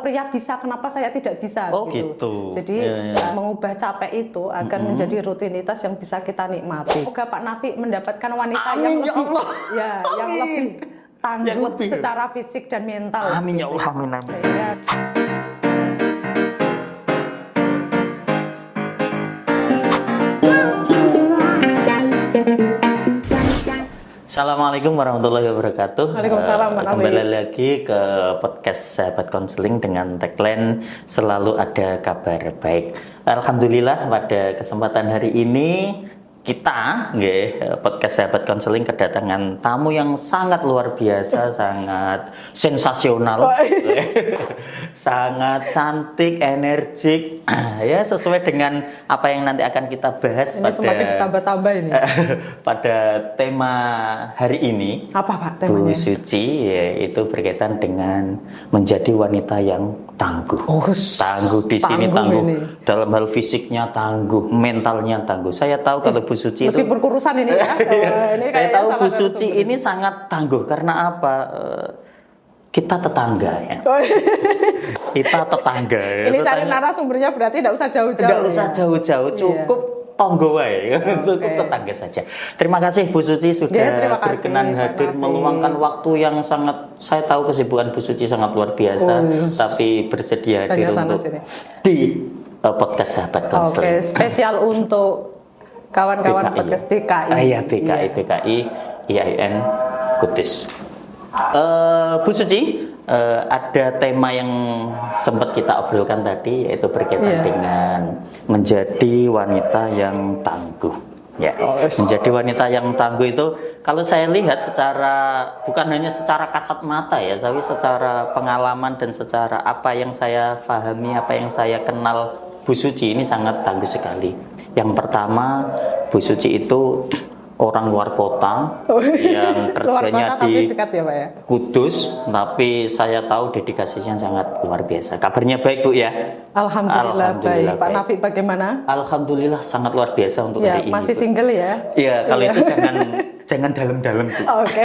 pria bisa, kenapa saya tidak bisa? Oh gitu. Jadi mengubah capek itu agar menjadi rutinitas yang bisa kita nikmati. Semoga Pak Nafi mendapatkan wanita Amin, yang ya Allah. yang lebih tangguh secara fisik dan mental. Amin ya Allah, amin amin. Sehingga Assalamualaikum warahmatullahi wabarakatuh. Waalaikumsalam, Pak Nafi. Kembali lagi ke podcast Sahabat Konseling dengan tagline selalu ada kabar baik. Alhamdulillah pada kesempatan hari ini kita podcast Sahabat Konseling kedatangan tamu yang sangat luar biasa, sangat sensasional, sangat cantik, energik, ya sesuai dengan apa yang nanti akan kita bahas ini semakin ditambah-tambah ini. pada tema hari ini. Apa Pak temanya? Bu Suci, yaitu berkaitan dengan menjadi wanita yang tangguh. Tangguh di sini tangguh ini. Dalam hal fisiknya tangguh, mentalnya tangguh. Saya tahu kalau Bu Suci meskipun itu kurusan ini ya. Ini saya tahu Bu Suci ini sangat tangguh karena apa? Kita tetangga ya. Kita tetangga ya. Ini cari narasumbernya berarti tidak usah jauh-jauh. Tidak usah jauh-jauh, cukup tonggo wae, cukup tetangga saja. Terima kasih Bu Suci sudah berkenan hadir meluangkan waktu yang sangat, saya tahu kesibukan Bu Suci sangat luar biasa, tapi bersedia hadir untuk di podcast Sahabat Konseling. Spesial untuk kawan-kawan podcast BKI. Iya, BKI IAIN Kudus. Bu Suci, ada tema yang sempat kita obrolkan tadi, yaitu berkaitan dengan menjadi wanita yang tangguh. Ya, menjadi wanita yang tangguh itu kalau saya lihat secara, bukan hanya secara kasat mata ya, tapi secara pengalaman dan secara apa yang saya pahami, apa yang saya kenal Bu Suci ini sangat tangguh sekali. Yang pertama, Bu Suci itu orang luar kota yang kerjanya di dekat ya, Pak, ya? Kudus, tapi saya tahu dedikasinya sangat luar biasa. Kabarnya baik Bu ya? Alhamdulillah baik. Pak Nafi bagaimana? Alhamdulillah sangat luar biasa untuk hari ini. Masih single ya? Iya, kalau itu jangan dalam-dalam Bu. Oke.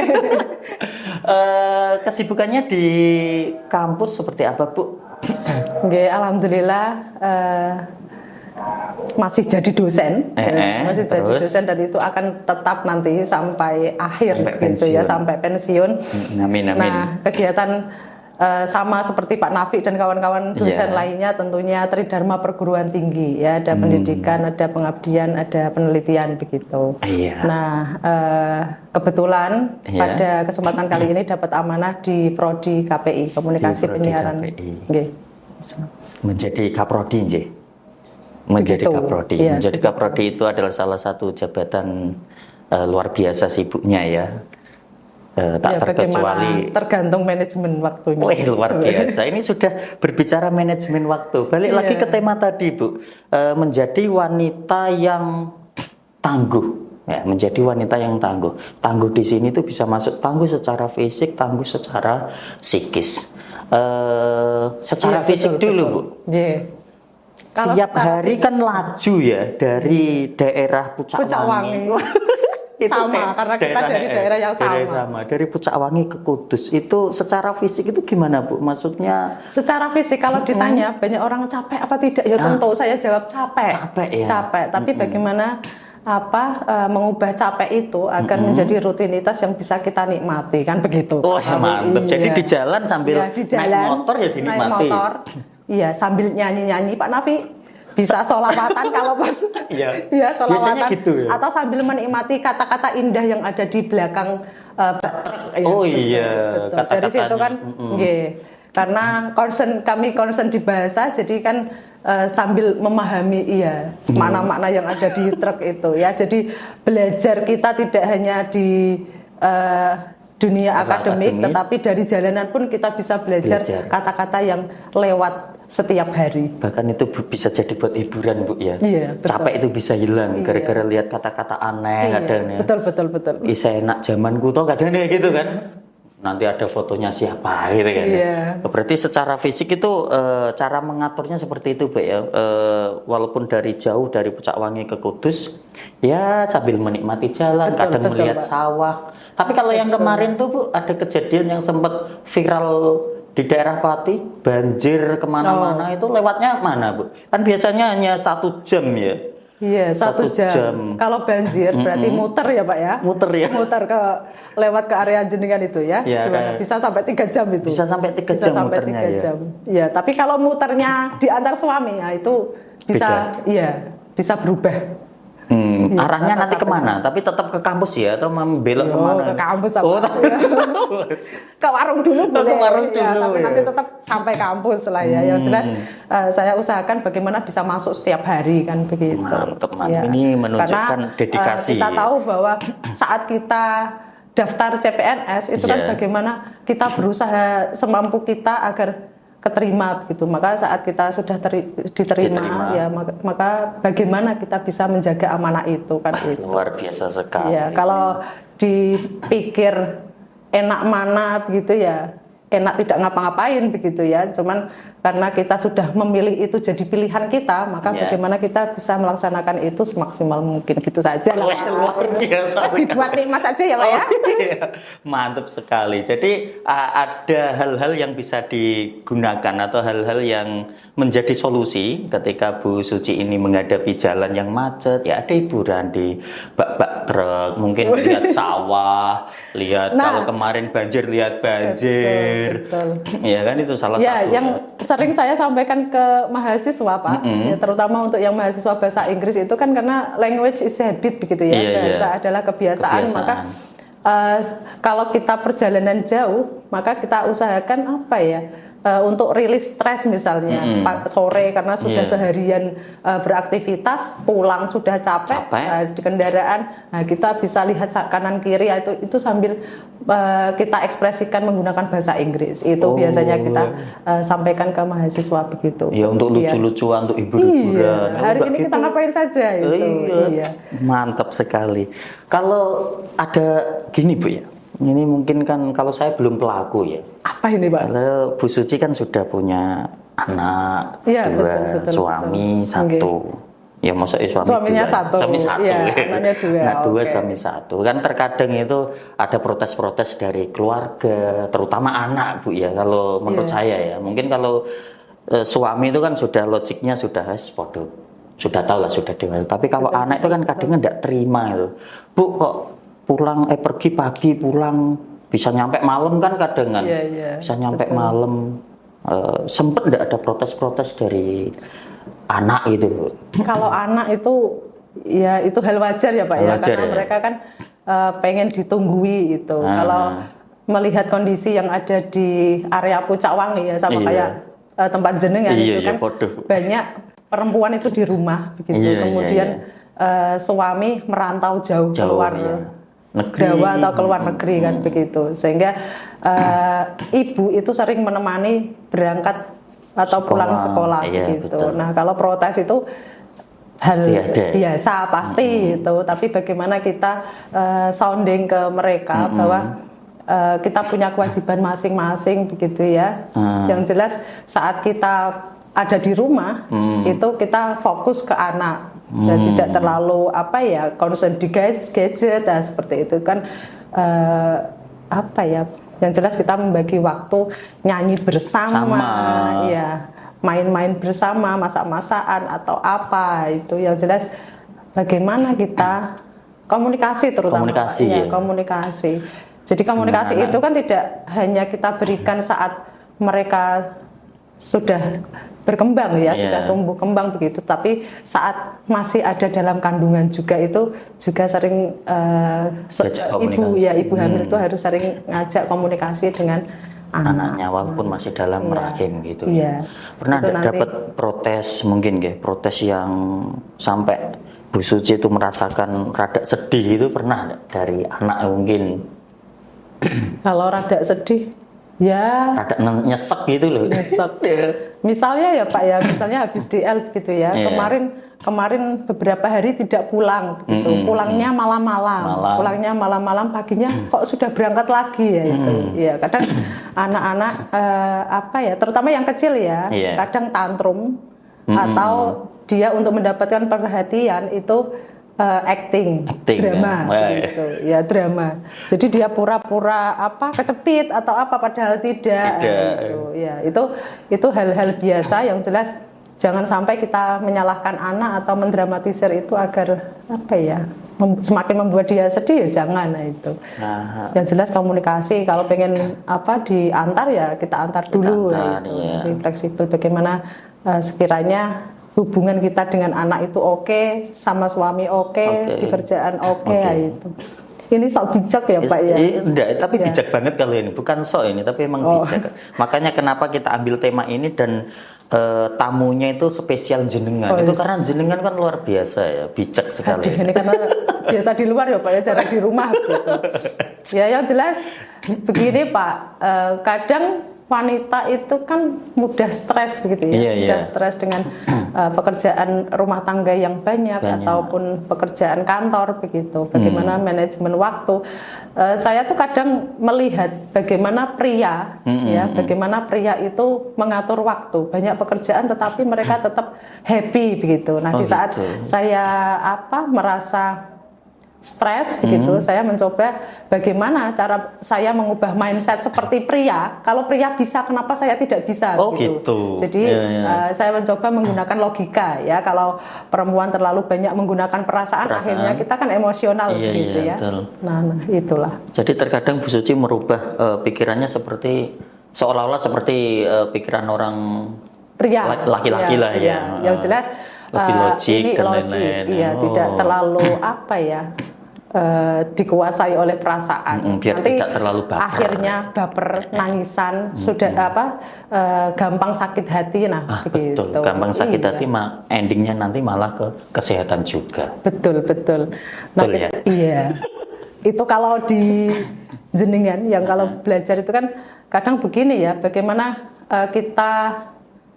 Kesibukannya di kampus seperti apa Bu? Alhamdulillah masih jadi dosen, masih jadi dosen, dan itu akan tetap nanti sampai akhir gitu ya, sampai pensiun. Amin. Nah, kegiatan sama seperti Pak Nafi dan kawan-kawan dosen lainnya tentunya Tridharma Perguruan Tinggi ya, ada pendidikan, ada pengabdian, ada penelitian begitu. Nah, kebetulan pada kesempatan kali ini dapat amanah di Prodi KPI, Komunikasi Penyiaran. Menjadi Kaprodi nggih. Menjadi Kaprodi. Ya, menjadi Kaprodi itu adalah salah satu jabatan luar biasa sibuknya ya. Tak terkecuali tergantung manajemen waktunya. Luar biasa. Ini sudah berbicara manajemen waktu. Balik lagi ke tema tadi Bu. Menjadi wanita yang tangguh. Ya, menjadi wanita yang tangguh. Tangguh di sini tuh bisa masuk tangguh secara fisik, tangguh secara psikis. Secara fisik dulu Bu. Kalau tiap hari kan laju ya dari daerah Pucak Wangi. Sama, karena kita dari daerah yang sama. Dari Pucak Wangi ke Kudus. Itu secara fisik itu gimana Bu? Maksudnya secara fisik kalau ditanya banyak orang capek apa tidak? Ya tentu saya jawab capek. Capek. Tapi bagaimana mengubah capek itu agar menjadi rutinitas yang bisa kita nikmati, kan begitu. Mantap. Jadi di jalan sambil naik motor ya dinikmati. Naik motor. Iya, sambil nyanyi-nyanyi Pak Nafi bisa sholawatan kalau pas sholawatan gitu ya? Atau sambil menikmati kata-kata indah yang ada di belakang truk. Kata-katanya. Dari situ kan karena kami concern di bahasa, jadi kan sambil memahami makna-makna yang ada di truk itu ya. Jadi belajar kita tidak hanya di dunia akademik, tetapi dari jalanan pun kita bisa belajar kata-kata yang lewat setiap hari. Bahkan itu bisa jadi buat hiburan Bu ya. Betul. Capek itu bisa hilang gara-gara lihat kata-kata aneh kadang ya. Betul. Bisa enak zamanku toh kadang gitu kan. Nanti ada fotonya siapa gitu kan. Berarti secara fisik itu cara mengaturnya seperti itu Bu ya. Walaupun dari jauh dari Pucak Wangi ke Kudus ya sambil menikmati jalan, kadang melihat sawah. Tapi kalau yang kemarin tuh Bu ada kejadian yang sempat viral di daerah Pati banjir kemana-mana itu lewatnya mana Bu? Kan biasanya hanya 1 jam ya. Iya, 1 jam. Kalau banjir berarti muter ya Pak ya? Muter ya. Muter lewat ke area jenengan itu ya. Ya bisa sampai 3 jam itu. Bisa sampai 3 jam sampai muternya 3 jam. Ya, tapi kalau muternya di antar suami ya itu bisa bisa berubah. Ya, arahnya nanti kemana? Tapi tetap ke kampus ya atau membelok kemana? Ke kampus apa? Ke warung dulu boleh. Ke warung dulu. Tapi nanti tetap sampai kampus lah ya. Yang jelas saya usahakan bagaimana bisa masuk setiap hari kan begitu. Mantap. Ini menunjukkan dedikasi. Kita tahu bahwa saat kita daftar CPNS itu kan bagaimana kita berusaha semampu kita agar keterima gitu. Maka saat kita sudah diterima ya maka bagaimana kita bisa menjaga amanah itu kan itu. Luar biasa sekali. Ya, kalau dipikir enak mana begitu ya, enak tidak ngapa-ngapain begitu ya. Cuman karena kita sudah memilih itu jadi pilihan kita, maka bagaimana kita bisa melaksanakan itu semaksimal mungkin gitu saja lah. Luar biasa. Dibuat nikmat saja ya Pak ya. Mantap sekali. Jadi ada hal-hal yang bisa digunakan atau hal-hal yang menjadi solusi ketika Bu Suci ini menghadapi jalan yang macet. Ya ada hiburan di bak-bak truk, mungkin lihat sawah, lihat kalau kemarin banjir lihat banjir. Betul. Ya kan itu salah satu. Yang sering saya sampaikan ke mahasiswa Pak, ya, terutama untuk yang mahasiswa bahasa Inggris itu kan karena language is habit begitu ya, bahasa adalah kebiasaan. Maka kalau kita perjalanan jauh, maka kita usahakan apa ya? Untuk rilis stres misalnya sore karena sudah seharian beraktivitas, pulang sudah capek di kendaraan, nah kita bisa lihat kanan kiri itu sambil kita ekspresikan menggunakan bahasa Inggris. Itu biasanya kita sampaikan ke mahasiswa begitu. Ya untuk lucu-lucuan, untuk hibur-hiburan. Hari ini kita ngapain saja itu. Mantap sekali. Kalau ada gini Bu ya. Ini mungkin kan kalau saya belum pelaku ya. Apa ini Pak? Kalau Bu Suci kan sudah punya anak, dua, betul, suami satu. Ya maksudnya suaminya dua. satu. Suami satu. Anaknya dua. Nah, dua suami satu. Kan terkadang itu ada protes-protes dari keluarga, terutama anak Bu ya. Kalau menurut saya ya, mungkin kalau suami itu kan sudah logiknya sudah sudah tahu lah, sudah dewasa. Tapi kalau anak itu kan kadang tidak terima itu. Bu kok pulang pergi pagi pulang bisa nyampe malam kan kadang kan bisa nyampe malam sempet nggak ada protes-protes dari anak gitu Bu? Kalau anak itu ya itu hal wajar ya Pak karena mereka kan pengen ditunggui itu. Kalau melihat kondisi yang ada di area Pucak Wangi ya sama kayak tempat jenengan itu kan banyak perempuan itu di rumah begitu kemudian suami merantau jauh keluar negeri, Jawa atau keluar negeri kan begitu sehingga ibu itu sering menemani berangkat atau pulang sekolah gitu. Betul. Nah kalau protes itu hal biasa pasti itu, tapi bagaimana kita sounding ke mereka bahwa kita punya kewajiban masing-masing begitu ya. Yang jelas saat kita ada di rumah itu kita fokus ke anak. Dan tidak terlalu concern di gadget seperti itu kan yang jelas kita membagi waktu nyanyi bersama ya main-main bersama masak-masakan atau apa itu yang jelas bagaimana kita komunikasi terutama komunikasi jadi komunikasi itu kan tidak hanya kita berikan saat mereka sudah berkembang sudah tumbuh kembang begitu, tapi saat masih ada dalam kandungan juga itu juga sering ibu hamil itu harus sering ngajak komunikasi dengan anaknya walaupun masih dalam rahim gitu Pernah dapat protes mungkin protes yang sampai Bu Suci itu merasakan rada sedih itu pernah dari anak mungkin? Kalau rada sedih rada nyesek gitu loh. Misalnya ya Pak misalnya habis DL gitu ya. Kemarin beberapa hari tidak pulang gitu. Pulangnya malam-malam, paginya kok sudah berangkat lagi ya itu. Ya, kadang anak-anak terutama yang kecil kadang tantrum atau dia untuk mendapatkan perhatian itu acting, Acting, drama ya. gitu. Ya drama. Jadi dia pura-pura kecepit atau apa padahal tidak gitu. Ya, itu hal-hal biasa yang jelas jangan sampai kita menyalahkan anak atau mendramatisir itu agar semakin membuat dia sedih ya jangan itu. Nah, Yang jelas komunikasi kalau pengen diantar ya kita antar dulu antar, gitu. ya. Lebih fleksibel bagaimana sekiranya hubungan kita dengan anak itu oke, sama suami oke, di kerjaan oke. Ya itu. Ini sok bijak ya Pak ya? Enggak, tapi Ya. bijak banget kalau ini. Bukan sok ini, tapi emang bijak. Makanya kenapa kita ambil tema ini dan tamunya itu spesial jenengan. Itu karena jenengan kan luar biasa ya, bijak sekali. Aduh, ini karena biasa di luar ya Pak ya, jarang di rumah gitu. Ya yang jelas begini Pak, kadang wanita itu kan mudah stres begitu ya, mudah stres dengan pekerjaan rumah tangga yang banyak ataupun pekerjaan kantor begitu. Bagaimana manajemen waktu? Saya tuh kadang melihat bagaimana pria, bagaimana pria itu mengatur waktu. Banyak pekerjaan, tetapi mereka tetap happy begitu. Nah, di saat saya merasa stres begitu, saya mencoba bagaimana cara saya mengubah mindset seperti pria. Kalau pria bisa, kenapa saya tidak bisa? Gitu. Jadi saya mencoba menggunakan logika ya. Kalau perempuan terlalu banyak menggunakan perasaan. Akhirnya kita kan emosional gitu ya. Betul. Nah, itulah. Jadi terkadang Bu Suci merubah pikirannya seperti seolah-olah seperti pikiran orang Pria, laki-laki lah ya. Yang jelas lebih logik ini dan logik, lain-lain. iya, tidak terlalu dikuasai oleh perasaan. Biar Nanti tidak terlalu baper. akhirnya baper, nangisan, sudah gampang sakit hati, begitu. Betul, gampang sakit hati, endingnya nanti malah ke kesehatan juga. Betul. Betul ya? Iya. Itu kalau di jenengan, yang kalau belajar itu kan kadang begini ya, bagaimana kita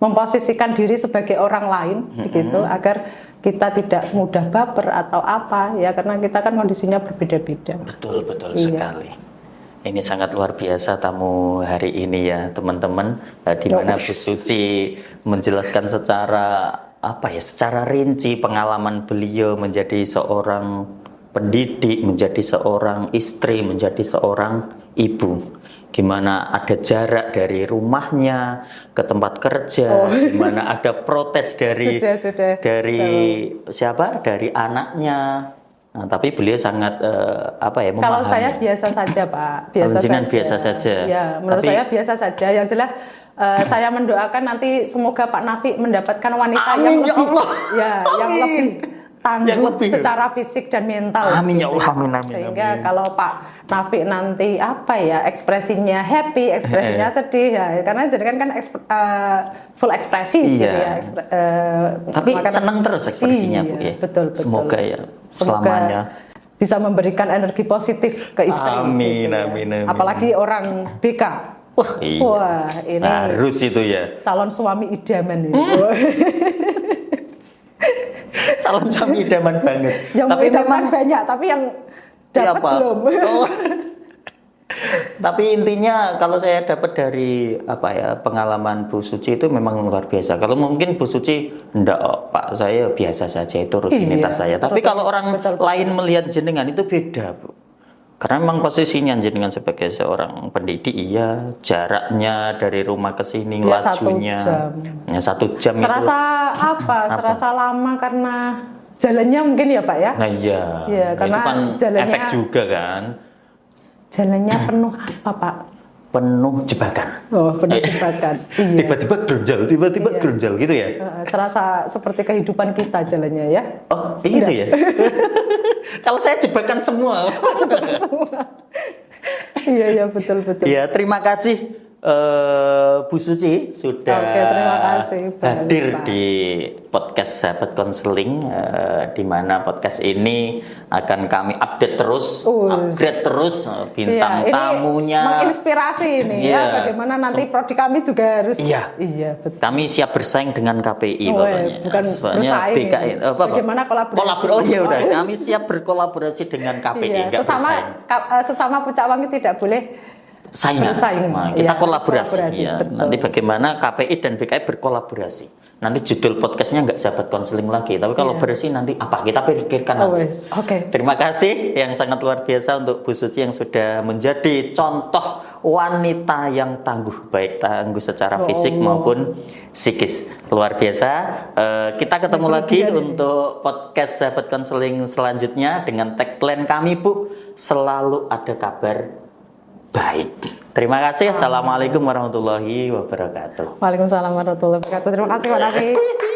memposisikan diri sebagai orang lain begitu agar kita tidak mudah baper atau apa ya, karena kita kan kondisinya berbeda-beda. Betul sekali. Ini sangat luar biasa tamu hari ini ya teman-teman, di mana Bu Suci menjelaskan secara secara rinci pengalaman beliau menjadi seorang pendidik, menjadi seorang istri, menjadi seorang ibu. Gimana ada jarak dari rumahnya ke tempat kerja, gimana ada protes dari siapa? Dari anaknya. Nah, tapi beliau sangat memahami. Kalau saya biasa saja Pak, biasa saja. Ya, menurut saya biasa saja. Yang jelas saya mendoakan nanti semoga Pak Nafi mendapatkan wanita yang lebih, yang lebih tangguh secara fisik dan mental. Amin ya Allah, amin. Sehingga kalau Pak Nafi nanti ekspresinya happy, ekspresinya sedih ya, karena jadi kan full ekspresi gitu ya. Tapi senang terus ekspresinya Bu ya. Betul. Semoga ya selamanya bisa memberikan energi positif ke istri. Amin. Apalagi orang BK. Wah, ini harus itu ya. Calon suami idaman ini. Calon suami idaman banget. Yang tapi memang banyak, tapi yang dapat belum. Tapi intinya kalau saya dapat dari pengalaman Bu Suci itu memang luar biasa. Kalau mungkin Bu Suci enggak, Pak, saya biasa saja, itu rutinitas saya. Tapi kalau orang lain melihat jenengan itu beda, Bu. Karena memang posisinya jenengan sebagai seorang pendidik, jaraknya dari rumah ke sini, lajunya 1 jam. Serasa lama karena jalannya mungkin ya Pak ya. Nah iya, karena itu kan jalannya, efek juga kan. Jalannya penuh Pak? Penuh jebakan. Penuh jebakan. Tiba-tiba gerunjal gitu ya. Serasa seperti kehidupan kita jalannya ya. Gitu ya. Kalau saya jebakan semua. Iya betul. Ya, terima kasih Bu Suci sudah terima kasih, hadir di podcast Sahabat Konseling, di mana podcast ini akan kami update terus bintang tamunya. Menginspirasi ini ya, bagaimana nanti prodi kami juga harus. Betul. Kami siap bersaing dengan KPI pokoknya. Bukan bersaing. BKI, bagaimana kolaborasi? Kami siap berkolaborasi dengan KPI, sesama Pucak Wangi tidak boleh saingan. Bersaing. Nah, kita Iya, kolaborasi. kolaborasi, Ya. betul. Nanti bagaimana KPI dan BKI berkolaborasi. Nanti judul podcastnya nggak sahabat konseling lagi, tapi kalau Iya. bersih nanti apa kita pikirkan nanti. Always. Oke. Terima kasih yang sangat luar biasa untuk Bu Suci yang sudah menjadi contoh wanita yang tangguh, baik tangguh secara fisik Allah. maupun psikis. Luar biasa. Kita ketemu lagi untuk podcast sahabat konseling selanjutnya dengan tagline kami, Bu, selalu ada kabar baik. Terima kasih. Assalamualaikum warahmatullahi wabarakatuh. Waalaikumsalam warahmatullahi wabarakatuh. Terima kasih Pak Raffi.